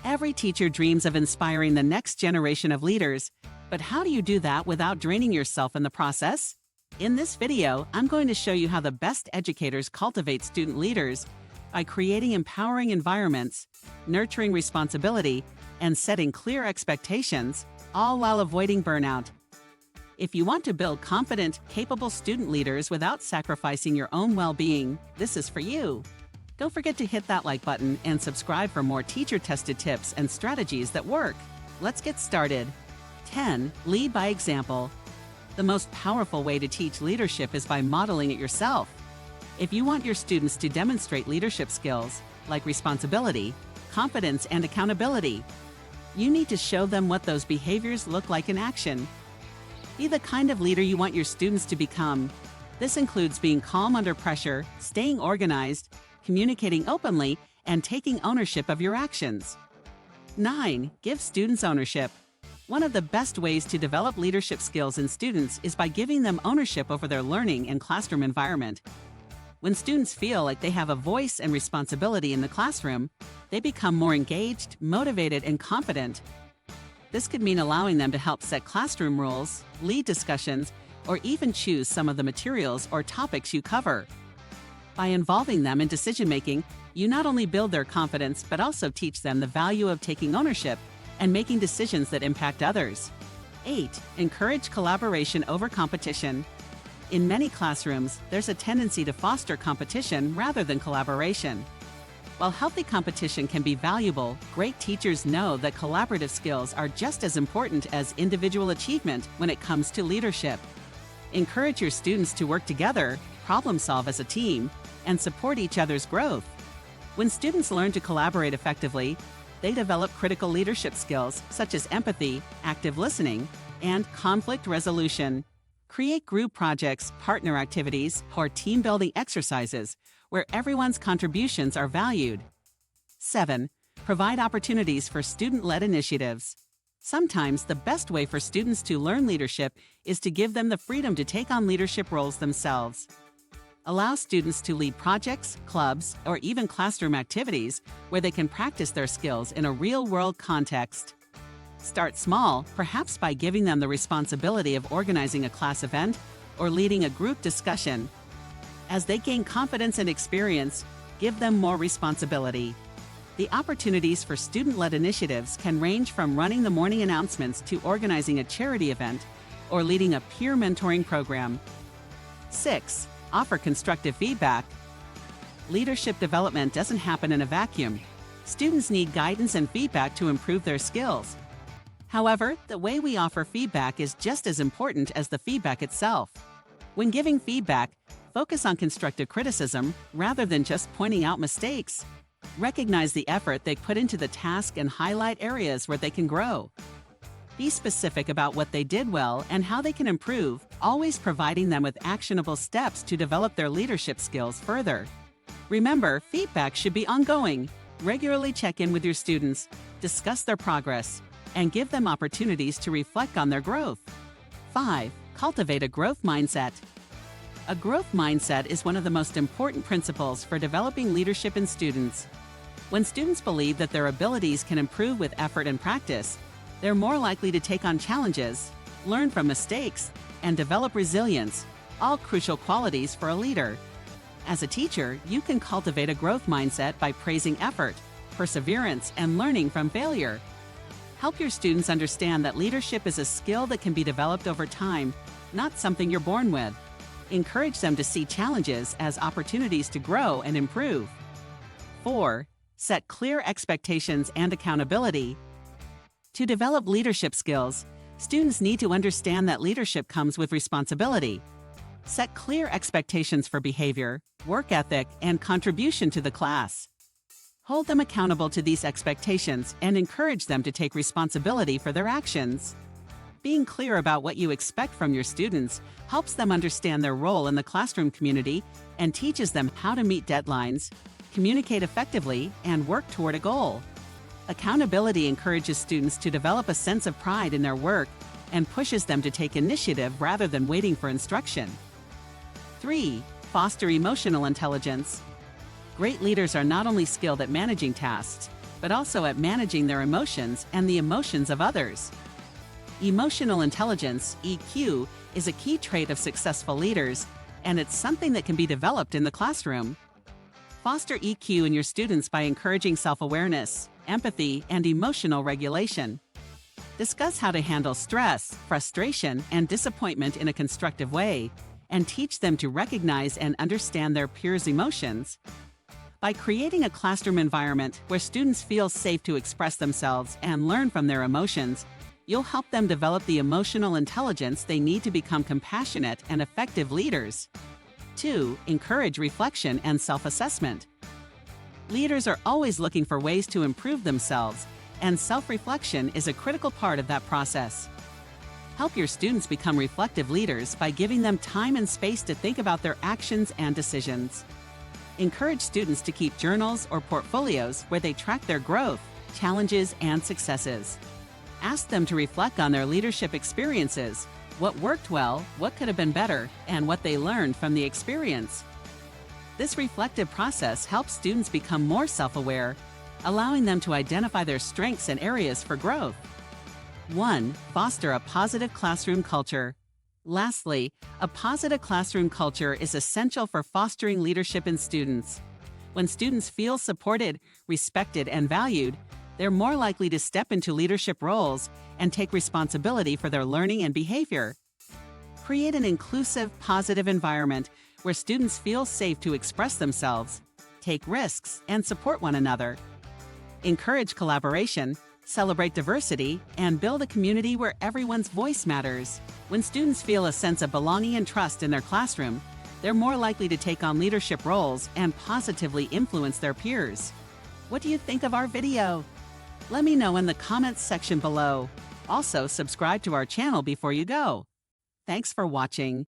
Every teacher dreams of inspiring the next generation of leaders, but how do you do that without draining yourself in the process? In this video, I'm going to show you how the best educators cultivate student leaders by creating empowering environments, nurturing responsibility, and setting clear expectations, all while avoiding burnout. If you want to build confident, capable student leaders without sacrificing your own well-being, this is for you. Don't forget to hit that like button and subscribe for more teacher-tested tips and strategies that work. Let's get started. 10. Lead by example. The most powerful way to teach leadership is by modeling it yourself. If you want your students to demonstrate leadership skills, like responsibility, confidence, and accountability, you need to show them what those behaviors look like in action. Be the kind of leader you want your students to become. This includes being calm under pressure, staying organized, communicating openly, and taking ownership of your actions. 9. Give students ownership. One of the best ways to develop leadership skills in students is by giving them ownership over their learning and classroom environment. When students feel like they have a voice and responsibility in the classroom, they become more engaged, motivated, and confident. This could mean allowing them to help set classroom rules, lead discussions, or even choose some of the materials or topics you cover. By involving them in decision-making, you not only build their confidence but also teach them the value of taking ownership and making decisions that impact others. 8. Encourage collaboration over competition. In many classrooms, there's a tendency to foster competition rather than collaboration. While healthy competition can be valuable, great teachers know that collaborative skills are just as important as individual achievement when it comes to leadership. Encourage your students to work together, problem solve as a team, and support each other's growth. When students learn to collaborate effectively, they develop critical leadership skills such as empathy, active listening, and conflict resolution. Create group projects, partner activities, or team-building exercises where everyone's contributions are valued. 7. Provide opportunities for student-led initiatives. Sometimes the best way for students to learn leadership is to give them the freedom to take on leadership roles themselves. Allow students to lead projects, clubs, or even classroom activities where they can practice their skills in a real-world context. Start small, perhaps by giving them the responsibility of organizing a class event or leading a group discussion. As they gain confidence and experience, give them more responsibility. The opportunities for student-led initiatives can range from running the morning announcements to organizing a charity event or leading a peer mentoring program. 6. Offer constructive feedback. Leadership development doesn't happen in a vacuum. Students need guidance and feedback to improve their skills. However, the way we offer feedback is just as important as the feedback itself. When giving feedback, focus on constructive criticism rather than just pointing out mistakes. Recognize the effort they put into the task and highlight areas where they can grow. Be specific about what they did well and how they can improve, always providing them with actionable steps to develop their leadership skills further. Remember, feedback should be ongoing. Regularly check in with your students, discuss their progress, and give them opportunities to reflect on their growth. 5. Cultivate a growth mindset. A growth mindset is one of the most important principles for developing leadership in students. When students believe that their abilities can improve with effort and practice, they're more likely to take on challenges, learn from mistakes, and develop resilience, all crucial qualities for a leader. As a teacher, you can cultivate a growth mindset by praising effort, perseverance, and learning from failure. Help your students understand that leadership is a skill that can be developed over time, not something you're born with. Encourage them to see challenges as opportunities to grow and improve. 4. Set clear expectations and accountability. To develop leadership skills, students need to understand that leadership comes with responsibility. Set clear expectations for behavior, work ethic, and contribution to the class. Hold them accountable to these expectations and encourage them to take responsibility for their actions. Being clear about what you expect from your students helps them understand their role in the classroom community and teaches them how to meet deadlines, communicate effectively, and work toward a goal. Accountability encourages students to develop a sense of pride in their work and pushes them to take initiative rather than waiting for instruction. 3. Foster emotional intelligence. Great leaders are not only skilled at managing tasks, but also at managing their emotions and the emotions of others. Emotional intelligence, EQ, is a key trait of successful leaders, and it's something that can be developed in the classroom. Foster EQ in your students by encouraging self-awareness, empathy, and emotional regulation. Discuss how to handle stress, frustration, and disappointment in a constructive way, and teach them to recognize and understand their peers' emotions. By creating a classroom environment where students feel safe to express themselves and learn from their emotions, you'll help them develop the emotional intelligence they need to become compassionate and effective leaders. 2. Encourage reflection and self-assessment. Leaders are always looking for ways to improve themselves, and self-reflection is a critical part of that process. Help your students become reflective leaders by giving them time and space to think about their actions and decisions. Encourage students to keep journals or portfolios where they track their growth, challenges, and successes. Ask them to reflect on their leadership experiences, what worked well, what could have been better, and what they learned from the experience. This reflective process helps students become more self-aware, allowing them to identify their strengths and areas for growth. 1. Foster a positive classroom culture. Lastly, a positive classroom culture is essential for fostering leadership in students. When students feel supported, respected, and valued, they're more likely to step into leadership roles and take responsibility for their learning and behavior. Create an inclusive, positive environment where students feel safe to express themselves, take risks, and support one another. Encourage collaboration, celebrate diversity, and build a community where everyone's voice matters. When students feel a sense of belonging and trust in their classroom, they're more likely to take on leadership roles and positively influence their peers. What do you think of our video? Let me know in the comments section below. Also, subscribe to our channel before you go. Thanks for watching.